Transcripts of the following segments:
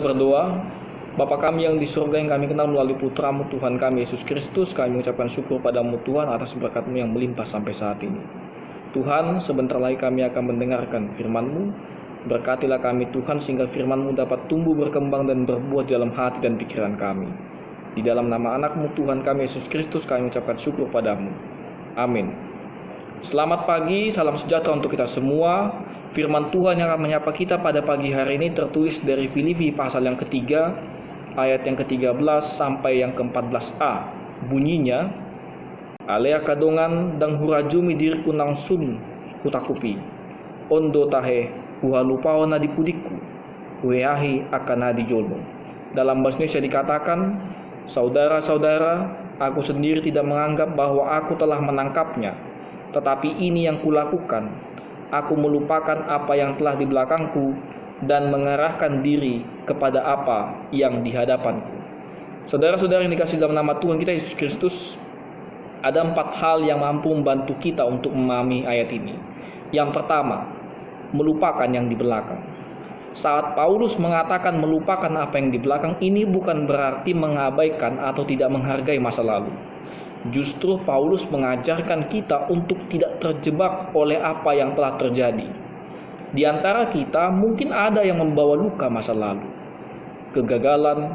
berdoa. Bapa kami yang di surga, yang kami kenal melalui Putramu Tuhan kami Yesus Kristus, kami mengucapkan syukur padamu Tuhan atas berkat-Mu yang melimpah sampai saat ini. Tuhan, sebentar lagi kami akan mendengarkan firman-Mu. Berkatilah kami Tuhan, sehingga firman-Mu dapat tumbuh, berkembang, dan berbuah di dalam hati dan pikiran kami. Di dalam nama anak-Mu Tuhan kami Yesus Kristus, kami mengucapkan syukur padamu. Amin. Selamat pagi, salam sejahtera untuk kita semua. Firman Tuhan yang akan menyapa kita pada pagi hari ini tertulis dari Filipi pasal yang ketiga, ayat yang ke-13 sampai yang ke-14a. Bunyinya, alea kadongan dang hurajumi diriku nangsun hutakupi. Ondo tahe huhalupao na dipudiku. Hueahi akan na dijolmo. Dalam bahasa Indonesia dikatakan, saudara-saudara, aku sendiri tidak menganggap bahwa aku telah menangkapnya. Tetapi ini yang kulakukan. Aku melupakan apa yang telah di belakangku dan mengarahkan diri kepada apa yang di hadapanku. Saudara-saudara yang dikasihi dalam nama Tuhan kita Yesus Kristus, ada 4 hal yang mampu membantu kita untuk memahami ayat ini. Yang pertama, melupakan yang di belakang. Saat Paulus mengatakan melupakan apa yang di belakang, ini bukan berarti mengabaikan atau tidak menghargai masa lalu. Justru Paulus mengajarkan kita untuk tidak terjebak oleh apa yang telah terjadi. Di antara kita mungkin ada yang membawa luka masa lalu, kegagalan,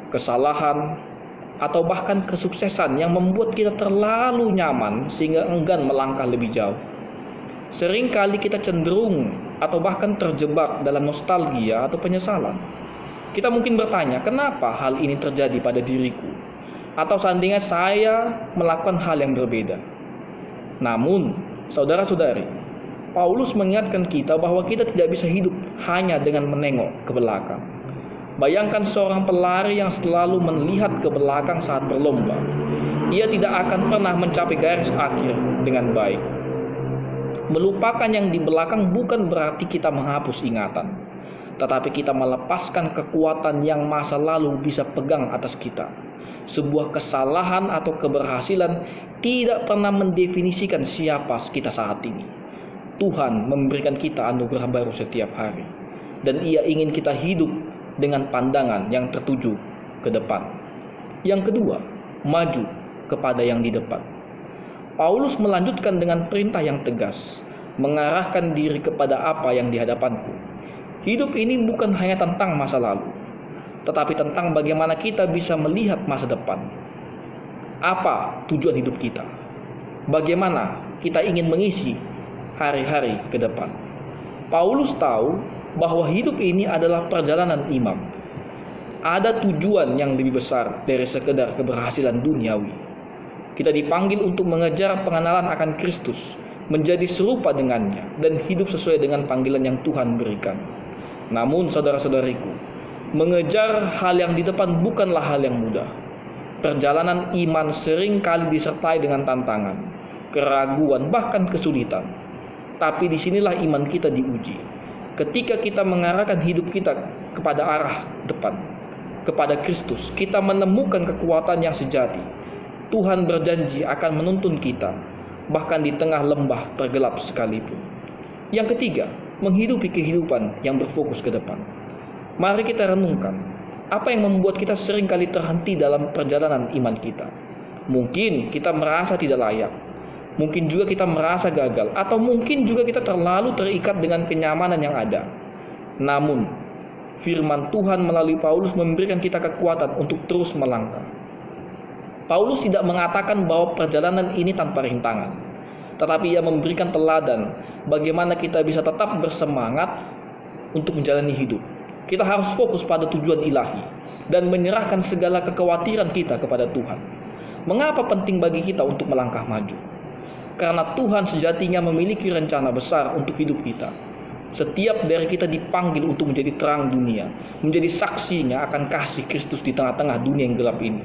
kesalahan, atau bahkan kesuksesan yang membuat kita terlalu nyaman sehingga enggan melangkah lebih jauh. Seringkali kita cenderung atau bahkan terjebak dalam nostalgia atau penyesalan. Kita mungkin bertanya, kenapa hal ini terjadi pada diriku? Atau seandainya saya melakukan hal yang berbeda. Namun, saudara-saudari, Paulus mengingatkan kita bahwa kita tidak bisa hidup hanya dengan menengok ke belakang. Bayangkan seorang pelari yang selalu melihat ke belakang saat berlomba. Ia tidak akan pernah mencapai garis akhir dengan baik. Melupakan yang di belakang bukan berarti kita menghapus ingatan, tetapi kita melepaskan kekuatan yang masa lalu bisa pegang atas kita. Sebuah kesalahan atau keberhasilan tidak pernah mendefinisikan siapa kita saat ini. Tuhan memberikan kita anugerah baru setiap hari, dan Ia ingin kita hidup dengan pandangan yang tertuju ke depan. Yang kedua, maju kepada yang di depan. Paulus melanjutkan dengan perintah yang tegas, mengarahkan diri kepada apa yang di hadapanku. Hidup ini bukan hanya tentang masa lalu, tetapi tentang bagaimana kita bisa melihat masa depan. Apa tujuan hidup kita? Bagaimana kita ingin mengisi hari-hari ke depan? Paulus tahu bahwa hidup ini adalah perjalanan imam. Ada tujuan yang lebih besar dari sekedar keberhasilan duniawi. Kita dipanggil untuk mengejar pengenalan akan Kristus, menjadi serupa dengannya, dan hidup sesuai dengan panggilan yang Tuhan berikan. Namun saudara-saudariku, mengejar hal yang di depan bukanlah hal yang mudah. Perjalanan iman sering kali disertai dengan tantangan, keraguan, bahkan kesulitan. Tapi disinilah iman kita diuji. Ketika kita mengarahkan hidup kita kepada arah depan, kepada Kristus, kita menemukan kekuatan yang sejati. Tuhan berjanji akan menuntun kita, bahkan di tengah lembah tergelap sekalipun. Yang ketiga, menghidupi kehidupan yang berfokus ke depan. Mari kita renungkan, apa yang membuat kita seringkali terhenti dalam perjalanan iman kita. Mungkin kita merasa tidak layak, mungkin juga kita merasa gagal, atau mungkin juga kita terlalu terikat dengan kenyamanan yang ada. Namun, firman Tuhan melalui Paulus memberikan kita kekuatan untuk terus melangkah. Paulus tidak mengatakan bahwa perjalanan ini tanpa rintangan, tetapi ia memberikan teladan bagaimana kita bisa tetap bersemangat untuk menjalani hidup. Kita harus fokus pada tujuan ilahi dan menyerahkan segala kekhawatiran kita kepada Tuhan. Mengapa penting bagi kita untuk melangkah maju? Karena Tuhan sejatinya memiliki rencana besar untuk hidup kita. Setiap dari kita dipanggil untuk menjadi terang dunia, menjadi saksinya akan kasih Kristus di tengah-tengah dunia yang gelap ini.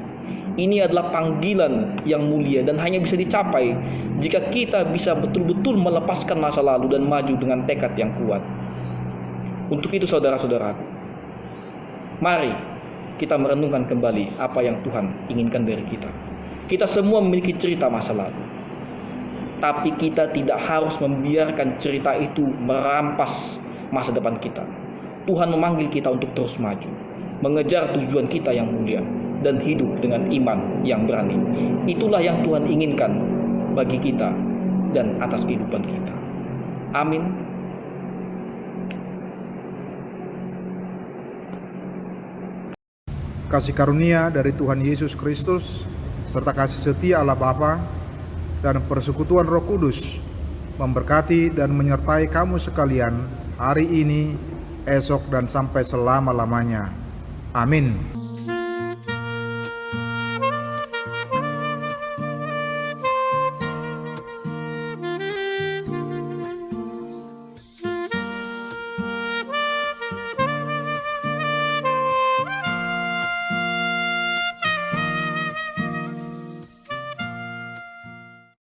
Ini adalah panggilan yang mulia dan hanya bisa dicapai jika kita bisa betul-betul melepaskan masa lalu dan maju dengan tekad yang kuat. Untuk itu saudara-saudaraku, mari kita merenungkan kembali apa yang Tuhan inginkan dari kita. Kita semua memiliki cerita masa lalu, tapi kita tidak harus membiarkan cerita itu merampas masa depan kita. Tuhan memanggil kita untuk terus maju. mengejar tujuan kita yang mulia, dan hidup dengan iman yang berani. Itulah yang Tuhan inginkan bagi kita dan atas kehidupan kita. Amin. Kasih karunia dari Tuhan Yesus Kristus, serta kasih setia Allah Bapa dan persekutuan Roh Kudus memberkati dan menyertai kamu sekalian hari ini, esok, dan sampai selama-lamanya. Amin.